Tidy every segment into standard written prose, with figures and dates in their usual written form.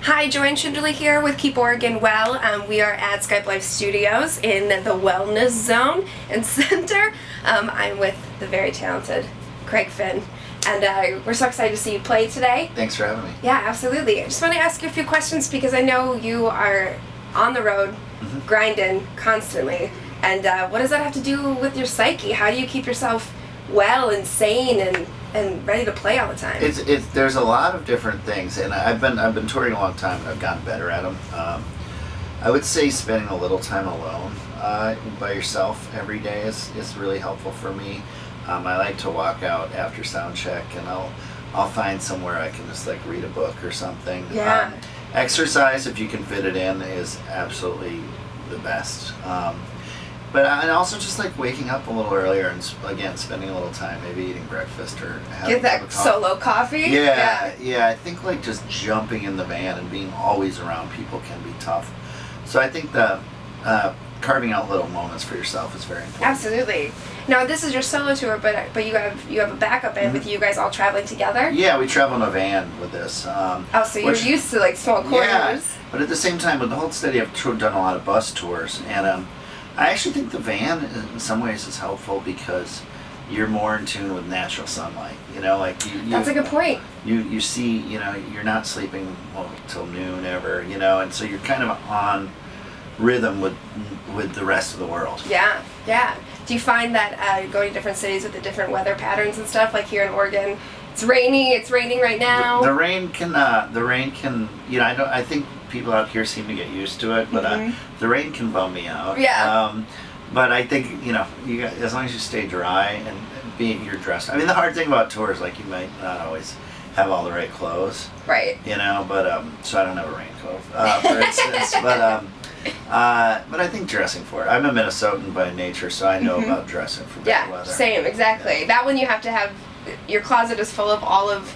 Hi, JoAnn Schinderle here with Keep Oregon Well. We are at Skype Life Studios in the Wellness Zone and Center. I'm with the very talented Craig Finn, and we're so excited to see you play today. Thanks for having me. Yeah, absolutely. I just want to ask you a few questions because I know you are on the road, grinding constantly. And what does that have to do with your psyche? How do you keep yourself well and sane and ready to play all the time? There's a lot of different things, and I've been touring a long time, and I've gotten better at them. I would say spending a little time alone by yourself every day is really helpful for me. I like to walk out after sound check, and I'll find somewhere I can just like read a book or something. Yeah. Exercise, if you can fit it in, is absolutely the best. And also just like waking up a little earlier and again spending a little time, maybe eating breakfast or having Get that solo coffee? Yeah. I think like just jumping in the van and being always around people can be tough. So I think that carving out little moments for yourself is very important. Absolutely. Now this is your solo tour, but you have a backup band with you guys all traveling together? Yeah, we travel in a van with this. So you're used to like small corridors. Yeah, but at the same time with the Hold Steady, I've done a lot of bus tours, and I actually think the van in some ways is helpful because you're more in tune with natural sunlight. You know, like you That's a good point. You see, you know, you're not sleeping till noon ever, and so you're kind of on rhythm with the rest of the world. Yeah. Do you find that going to different cities with the different weather patterns and stuff, like here in Oregon, it's raining right now? The rain can I think people out here seem to get used to it, but the rain can bum me out. Yeah. But I think as long as you stay dry and you're dressed. I mean, the hard thing about tours, like you might not always have all the right clothes. Right. But so I don't have a raincoat, for instance. But I think dressing for it. I'm a Minnesotan by nature, so I know about dressing for bad weather. Yeah, same, exactly. Yeah. That one you have to have. Your closet is full of all of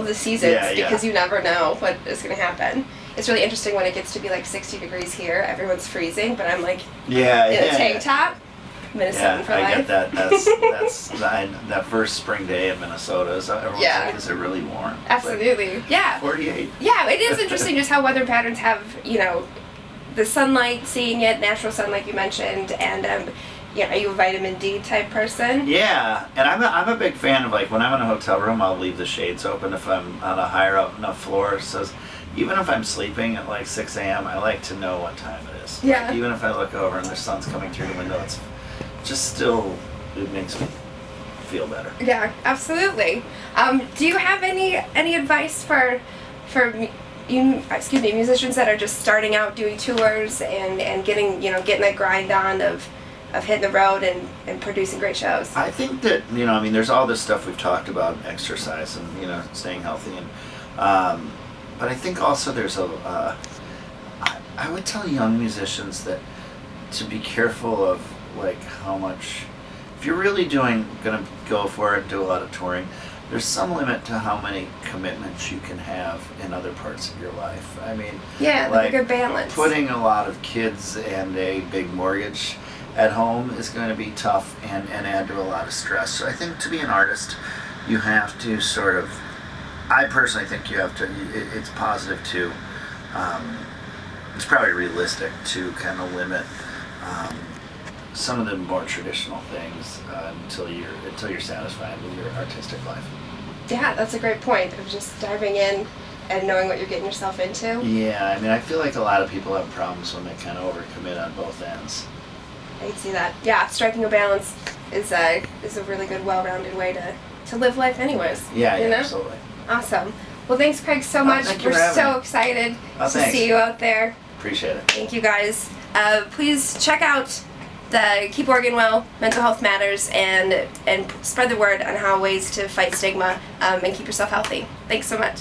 the seasons because you never know what is going to happen. It's really interesting when it gets to be like 60 degrees here. Everyone's freezing, but I'm like in a tank top. Minnesota for life. I get that. That's that first spring day in Minnesota. Everyone's like, is it really warm? Absolutely. Like, yeah. 48. Yeah, it is interesting just how weather patterns have, the sunlight, seeing it, natural sun like you mentioned, and are you a vitamin D type person? Yeah, and I'm a big fan of like when I'm in a hotel room, I'll leave the shades open if I'm on a higher up enough floor. So even if I'm sleeping at like 6 a.m., I like to know what time it is. Yeah. Like, even if I look over and the sun's coming through the window, it's just still, it makes me feel better. Yeah, absolutely. Do you have any advice for musicians that are just starting out doing tours and getting that grind on of hitting the road and producing great shows? I think that there's all this stuff we've talked about, exercise and staying healthy, and but I think also there's I would tell young musicians that to be careful of like how much, if you're really gonna go for it and do a lot of touring, there's some limit to how many commitments you can have in other parts of your life. I mean, like a good balance. Putting a lot of kids and a big mortgage at home is going to be tough and add to a lot of stress. So I think to be an artist, you have to I personally think you have to, it's positive to, it's probably realistic to kind of limit some of the more traditional things until you're satisfied with your artistic life. Yeah, that's a great point of just diving in and knowing what you're getting yourself into. Yeah, I mean, I feel like a lot of people have problems when they kind of overcommit on both ends. I can see that. Yeah, striking a balance is a really good, well-rounded way to live life anyways. Yeah, absolutely. Awesome. Well, thanks, Craig, so much. We're so excited to see you out there. Appreciate it. Thank you, guys. Please check out the Keep Oregon Well, Mental Health Matters, and spread the word on how ways to fight stigma and keep yourself healthy. Thanks so much.